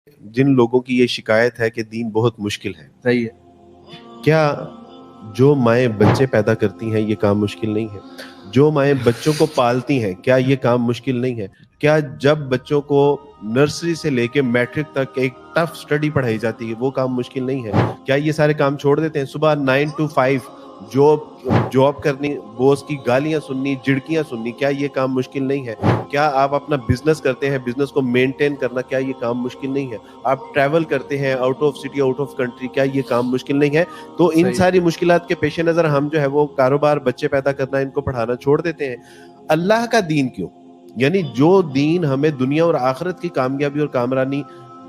جن لوگوں کی یہ شکایت ہے کہ دین بہت مشکل ہے, صحیح ہے, کیا جو مائیں بچے پیدا کرتی ہیں یہ کام مشکل نہیں ہے؟ جو مائیں بچوں کو پالتی ہیں کیا یہ کام مشکل نہیں ہے؟ کیا جب بچوں کو نرسری سے لے کے میٹرک تک ایک ٹف سٹڈی پڑھائی جاتی ہے وہ کام مشکل نہیں ہے؟ کیا یہ سارے کام چھوڑ دیتے ہیں؟ صبح 9 to 5 جاب کرنی, باس کی گالیاں سننی, جھڑکیاں سننی, کیا یہ کام مشکل نہیں ہے؟ کیا آپ اپنا بزنس کرتے ہیں, بزنس کو مینٹین کرنا, کیا یہ کام مشکل نہیں ہے؟ آپ ٹریول کرتے ہیں out of city, out of country, کیا یہ کام مشکل نہیں ہے؟ تو ان ساری مشکلات کے پیش نظر ہم جو ہے وہ کاروبار, بچے پیدا کرنا, ان کو پڑھانا چھوڑ دیتے ہیں. اللہ کا دین کیوں؟ یعنی جو دین ہمیں دنیا اور آخرت کی کامیابی اور کامرانی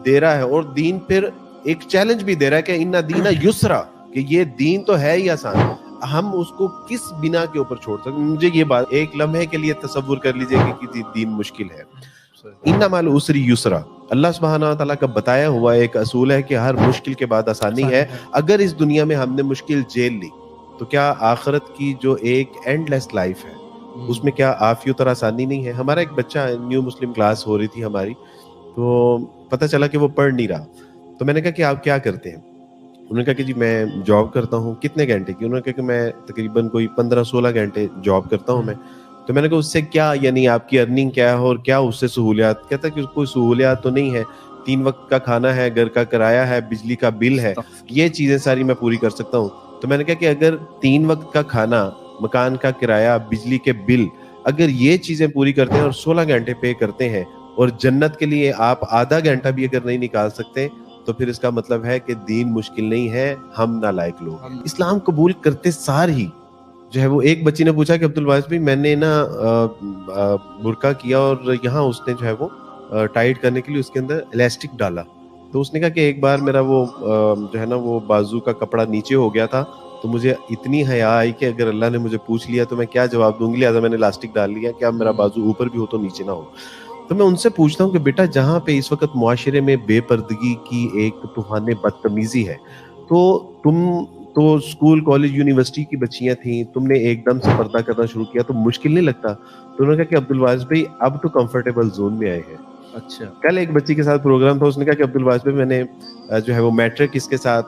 دے رہا ہے, اور دین پھر ایک چیلنج بھی دے رہا ہے کہ ان دین یسرا, کہ یہ دین تو ہے ہی آسان, ہم اس کو کس بنا کے اوپر چھوڑ سکتے؟ مجھے یہ بات ایک لمحے کے لیے تصور کر لیجئے کہ دین مشکل ہے. ان مع العسر یسرا, اللہ سبحانہ و تعالیٰ کا بتایا ہوا ایک اصول ہے کہ ہر مشکل کے بعد آسانی ہے. اگر اس دنیا میں ہم نے مشکل جھیل لی تو کیا آخرت کی جو ایک اینڈ لیس لائف ہے اس میں کیا عافیت اور آسانی نہیں ہے؟ ہمارا ایک بچہ, نیو مسلم کلاس ہو رہی تھی ہماری, تو پتہ چلا کہ وہ پڑھ نہیں رہا. تو میں نے کہا کہ آپ کیا کرتے ہیں؟ انہوں نے کہا کہ جی میں جاب کرتا ہوں. کتنے گھنٹے کی؟ انہوں نے کہا کہ میں تقریباً کوئی 15-16 گھنٹے جاب کرتا ہوں میں. تو میں نے کہا اس سے کیا, یعنی آپ کی ارننگ کیا ہے اور کیا اس سے سہولیات؟ کہتا کہ کوئی سہولیات تو نہیں ہے, 3 وقت کا کھانا ہے, گھر کا کرایہ ہے, بجلی کا بل ہے, یہ چیزیں ساری میں پوری کر سکتا ہوں. تو میں نے کہا کہ اگر 3 وقت کا کھانا, مکان کا کرایہ, بجلی کے بل, اگر یہ چیزیں پوری کرتے ہیں اور 16 گھنٹے پے کرتے ہیں, اور جنت کے لیے آپ آدھا گھنٹہ بھی اگر نہیں نکال سکتے, تو پھر اس کا مطلب ہے کہ دین مشکل نہیں ہے, ہم نالائق لوگ ہیں. اسلام قبول کرتے سار ہی جو ہے وہ, ایک بچی نے پوچھا کہ عبدالواس بھائی میں نے نا برقع کیا اور یہاں اس نے جو ہے وہ ٹائٹ کرنے کے لیے اس کے اندر الاسٹک ڈالا, تو اس نے کہا کہ ایک بار میرا وہ جو ہے نا وہ بازو کا کپڑا نیچے ہو گیا تھا, تو مجھے اتنی حیا آئی کہ اگر اللہ نے مجھے پوچھ لیا تو میں کیا جواب دوں گی, لہٰذا میں نے الاسٹک ڈال لیا کہ اب میرا بازو اوپر بھی ہو تو نیچے نہ ہو. تو میں ان سے پوچھتا ہوں کہ بیٹا جہاں پہ اس وقت معاشرے میں بے پردگی کی ایک طوفان بدتمیزی ہے, تو تم تو اسکول, کالج, یونیورسٹی کی بچیاں تھیں, تم نے ایک دم سے پردہ کرنا شروع کیا تو مشکل نہیں لگتا؟ تو انہوں نے کہا کہ عبدالواس بھائی اب تو کمفرٹیبل زون میں آئے ہیں. اچھا, کل ایک بچی کے ساتھ پروگرام تھا, اس نے کہا کہ عبدالواس بھائی میں نے جو ہے وہ میٹرک اس کے ساتھ,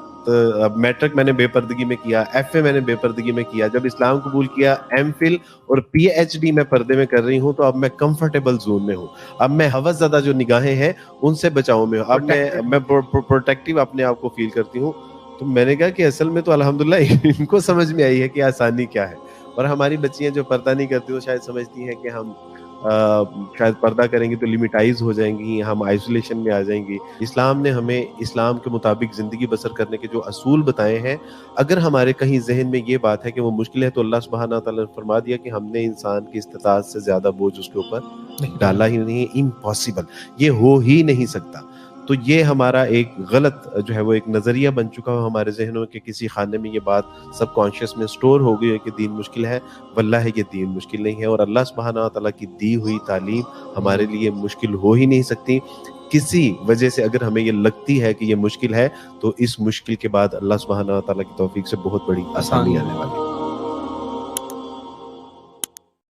میٹرک میں نے بے پردگی میں کیا, ایف اے میں نے بے پردگی میں کیا, جب اسلام قبول کیا ایم فل اور پی ایچ ڈی میں پردے میں کر رہی ہوں, تو اب میں کمفرٹیبل زون میں ہوں, اب میں ہوس زدہ جو نگاہیں ہیں ان سے بچاؤ میں ہوں, اب میں پروٹیکٹیو اپنے آپ کو فیل کرتی ہوں. تو میں نے کہا کہ اصل میں تو الحمدللہ ان کو سمجھ میں آئی ہے کہ آسانی کیا ہے, اور ہماری بچیاں جو پردہ نہیں کرتی وہ شاید سمجھتی ہیں کہ ہم شاید پردہ کریں گی تو لمیٹائز ہو جائیں گی, ہم آئسولیشن میں آ جائیں گی. اسلام نے ہمیں اسلام کے مطابق زندگی بسر کرنے کے جو اصول بتائے ہیں, اگر ہمارے کہیں ذہن میں یہ بات ہے کہ وہ مشکل ہے, تو اللہ سبحانہ تعالیٰ نے فرما دیا کہ ہم نے انسان کی استطاعت سے زیادہ بوجھ اس کے اوپر ڈالا ہی نہیں, امپاسبل, یہ ہو ہی نہیں سکتا. تو یہ ہمارا ایک غلط جو ہے وہ ایک نظریہ بن چکا ہو ہمارے ذہنوں کے کسی خانے میں, یہ بات سب کانشیس میں سٹور ہو گئی ہے کہ دین مشکل ہے. واللہ یہ دین مشکل نہیں ہے, اور اللہ سبحانہ تعالیٰ کی دی ہوئی تعلیم ہمارے لیے مشکل ہو ہی نہیں سکتی. کسی وجہ سے اگر ہمیں یہ لگتی ہے کہ یہ مشکل ہے, تو اس مشکل کے بعد اللہ سبحانہ تعالیٰ کی توفیق سے بہت بڑی آسانی آنے والی ہے.